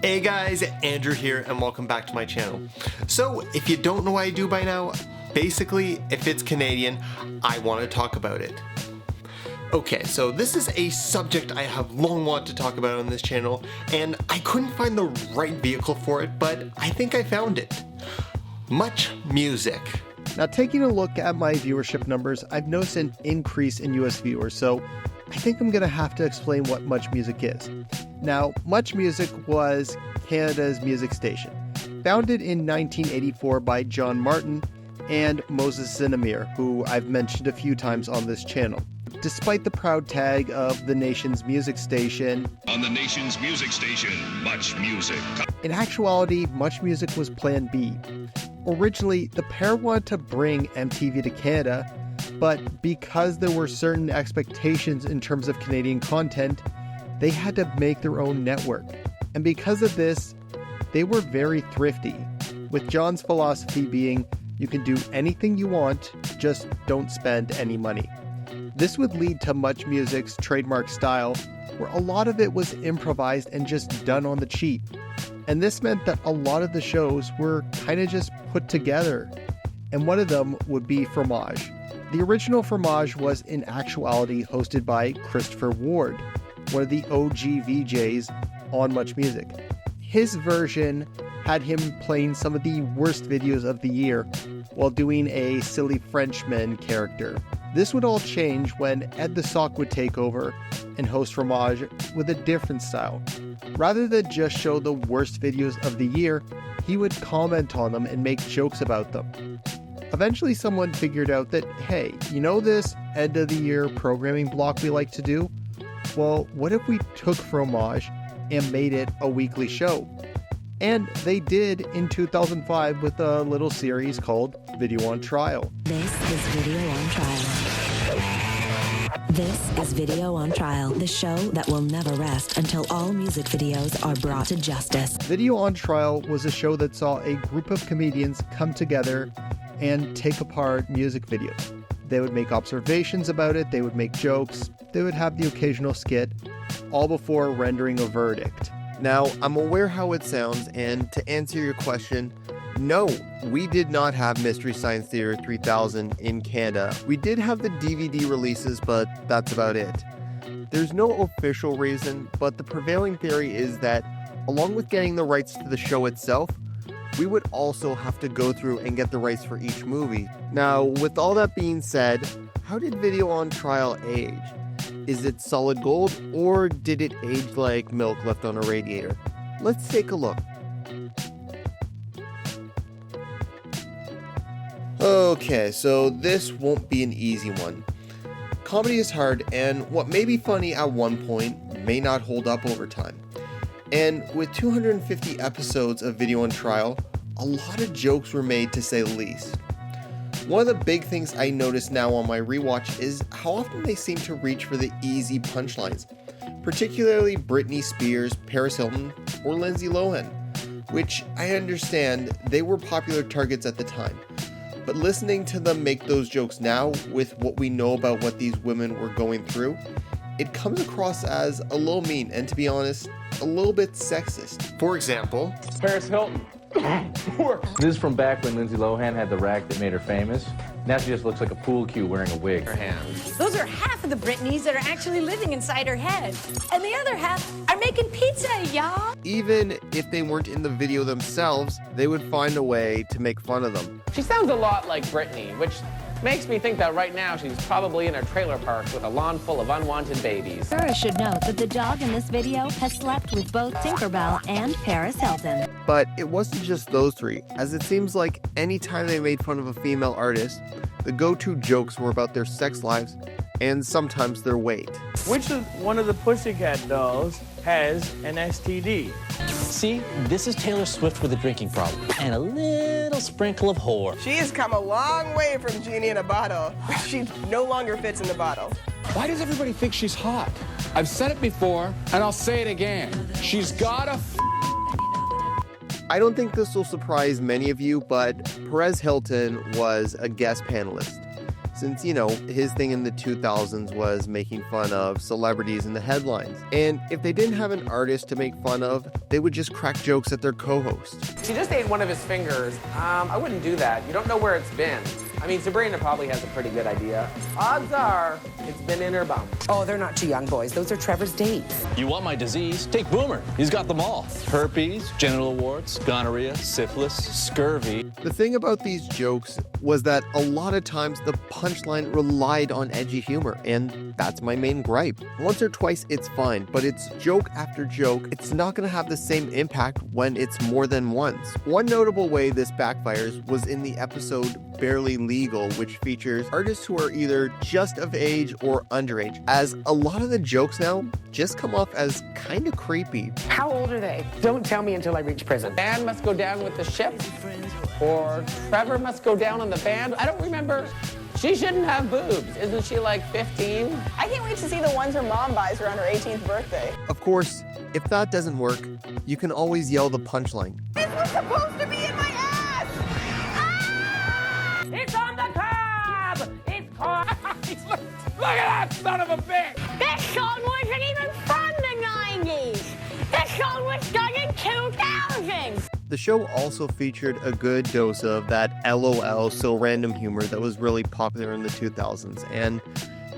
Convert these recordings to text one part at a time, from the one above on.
Hey guys, Andrew here and welcome back to my channel. So if you don't know what I do by now, basically if it's Canadian, I want to talk about it. Okay, so this is a subject I have long wanted to talk about on this channel and I couldn't find the right vehicle for it, but I think I found it. Much music. Now, taking a look at my viewership numbers, I've noticed an increase in US viewers, so I think I'm going to have to explain what Much Music is. Now, Much Music was Canada's music station, founded in 1984 by John Martin and Moses Zinamir, who I've mentioned a few times on this channel. Despite the proud tag of the nation's music station, on the nation's music station, Much Music. In actuality, Much Music was Plan B. Originally, the pair wanted to bring MTV to Canada, but because there were certain expectations in terms of Canadian content, they had to make their own network. And because of this, they were very thrifty, with John's philosophy being, you can do anything you want, just don't spend any money. This would lead to Much Music's trademark style, where a lot of it was improvised and just done on the cheap. And this meant that a lot of the shows were kind of just put together. And one of them would be Fromage. The original Fromage was in actuality hosted by Christopher Ward, one of the OG VJs on Much Music. His version had him playing some of the worst videos of the year while doing a silly Frenchman character. This would all change when Ed the Sock would take over and host Fromage with a different style. Rather than just show the worst videos of the year, he would comment on them and make jokes about them. Eventually someone figured out that, hey, you know this end of the year programming block we like to do? Well, what if we took Fromage and made it a weekly show? And they did in 2005 with a little series called Video on Trial. This is Video on Trial. This is Video on Trial, the show that will never rest until all music videos are brought to justice. Video on Trial was a show that saw a group of comedians come together and take apart music videos. They would make observations about it, they would make jokes, they would have the occasional skit, all before rendering a verdict. Now, I'm aware how it sounds, and to answer your question, no, we did not have Mystery Science Theater 3000 in Canada. We did have the DVD releases, but that's about it. There's no official reason, but the prevailing theory is that, along with getting the rights to the show itself, we would also have to go through and get the rights for each movie. Now, with all that being said, how did Video on Trial age? Is it solid gold, or did it age like milk left on a radiator? Let's take a look. Okay, so this won't be an easy one. Comedy is hard, and what may be funny at one point may not hold up over time. And with 250 episodes of Video on Trial, a lot of jokes were made, to say the least. One of the big things I notice now on my rewatch is how often they seem to reach for the easy punchlines, particularly Britney Spears, Paris Hilton, or Lindsay Lohan, which I understand they were popular targets at the time. But listening to them make those jokes now, with what we know about what these women were going through, it comes across as a little mean and, to be honest, a little bit sexist. For example, Paris Hilton. This is from back when Lindsay Lohan had the rack that made her famous. Now she just looks like a pool cue wearing a wig. her hands. Those are half of the Britneys that are actually living inside her head. And the other half are making pizza, y'all. Even if they weren't in the video themselves, they would find a way to make fun of them. She sounds a lot like Britney, which makes me think that right now she's probably in a trailer park with a lawn full of unwanted babies. Sarah should note that the dog in this video has slept with both Tinkerbell and Paris Hilton. But it wasn't just those three, as it seems like anytime they made fun of a female artist, the go-to jokes were about their sex lives and sometimes their weight. Which one of the Pussycat Dolls has an STD? See, this is Taylor Swift with a drinking problem and a little sprinkle of whore. She has come a long way from Genie in a bottle. She no longer fits in the bottle. Why does everybody think she's hot? I've said it before, and I'll say it again. She's gotta I don't think this will surprise many of you, but Perez Hilton was a guest panelist. since, his thing in the 2000s was making fun of celebrities in the headlines. And if they didn't have an artist to make fun of, they would just crack jokes at their co-host. She just ate one of his fingers. I wouldn't do that. You don't know where it's been. I mean, Sabrina probably has a pretty good idea. Odds are it's been in her bum. Oh, they're not two young boys. Those are Trevor's dates. You want my disease? Take Boomer. He's got them all. Herpes, genital warts, gonorrhea, syphilis, scurvy. The thing about these jokes was that a lot of times the punchline relied on edgy humor, and that's my main gripe. Once or twice it's fine, but it's joke after joke. It's not going to have the same impact when it's more than once. One notable way this backfires was in the episode Barely Legal, which features artists who are either just of age or underage, as a lot of the jokes now just come off as kind of creepy. How old are they? Don't tell me until I reach prison. Anne must go down with the ship, or Trevor must go down on the band. I don't remember. She shouldn't have boobs. Isn't she like 15? I can't wait to see the ones her mom buys her on her 18th birthday. Of course, if that doesn't work, you can always yell the punchline. This was supposed to be in my ass! Ah! It's on the curb! It's caught! Look at that son of a bitch! This song wasn't even from the 90s! This song was done in 2000! The show also featured a good dose of that LOL so random humor that was really popular in the 2000s, and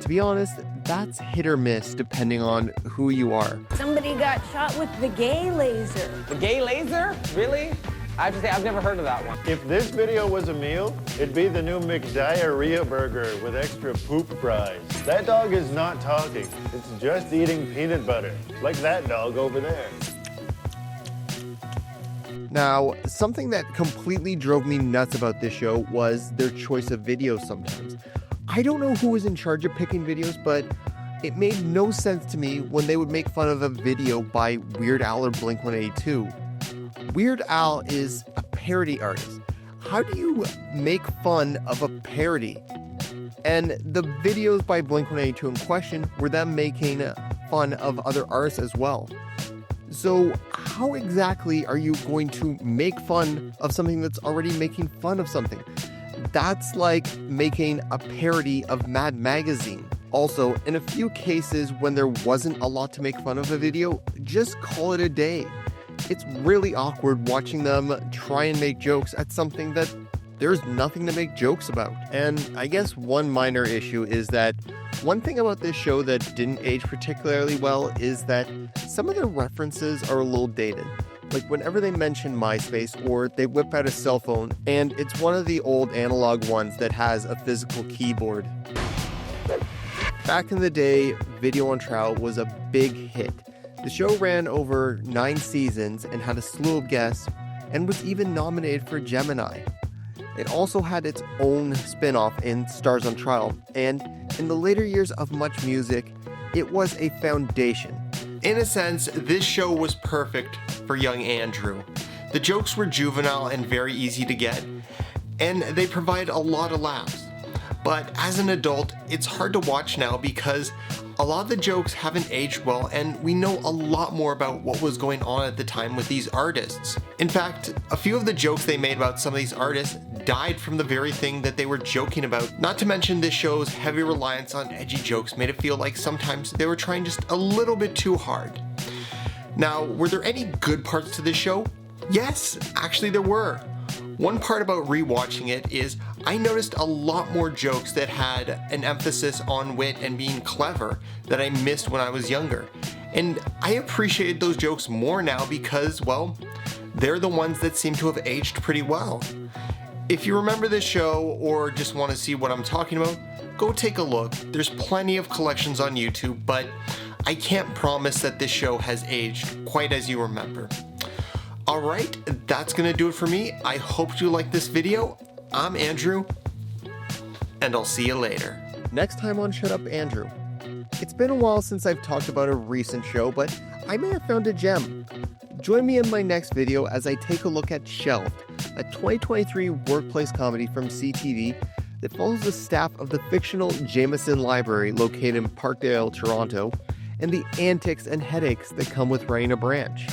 to be honest, that's hit or miss depending on who you are. Somebody got shot with the gay laser. The gay laser? Really? I have to say, I've never heard of that one. If this video was a meal, it'd be the new McDiarrhea burger with extra poop fries. That dog is not talking. It's just eating peanut butter, like that dog over there. Now, something that completely drove me nuts about this show was their choice of videos sometimes. I don't know who was in charge of picking videos, but it made no sense to me when they would make fun of a video by Weird Al or Blink-182. Weird Al is a parody artist. How do you make fun of a parody? And the videos by Blink-182 in question were them making fun of other artists as well. So how exactly are you going to make fun of something that's already making fun of something? That's like making a parody of Mad Magazine. Also, in a few cases when there wasn't a lot to make fun of a video, just call it a day. It's really awkward watching them try and make jokes at something that there's nothing to make jokes about. And I guess one minor issue is that one thing about this show that didn't age particularly well is that some of the references are a little dated. Like whenever they mention MySpace or they whip out a cell phone and it's one of the old analog ones that has a physical keyboard. Back in the day, Video on Trial was a big hit. The show ran over 9 seasons and had a slew of guests and was even nominated for Gemini. It also had its own spin-off in Stars on Trial, and in the later years of Much Music, it was a foundation. In a sense, this show was perfect for young Andrew. The jokes were juvenile and very easy to get, and they provide a lot of laughs. But as an adult, it's hard to watch now because a lot of the jokes haven't aged well, and we know a lot more about what was going on at the time with these artists. In fact, a few of the jokes they made about some of these artists died from the very thing that they were joking about. Not to mention this show's heavy reliance on edgy jokes made it feel like sometimes they were trying just a little bit too hard. Now, were there any good parts to this show? Yes, actually there were. One part about rewatching it is I noticed a lot more jokes that had an emphasis on wit and being clever that I missed when I was younger. And I appreciated those jokes more now because, well, they're the ones that seem to have aged pretty well. If you remember this show or just want to see what I'm talking about, go take a look. There's plenty of collections on YouTube, but I can't promise that this show has aged quite as you remember. Alright, that's gonna do it for me. I hope you liked this video. I'm Andrew, and I'll see you later. Next time on Shut Up Andrew. It's been a while since I've talked about a recent show, but I may have found a gem. Join me in my next video as I take a look at Shelved, a 2023 workplace comedy from CTV that follows the staff of the fictional Jameson Library located in Parkdale, Toronto, and the antics and headaches that come with running a branch.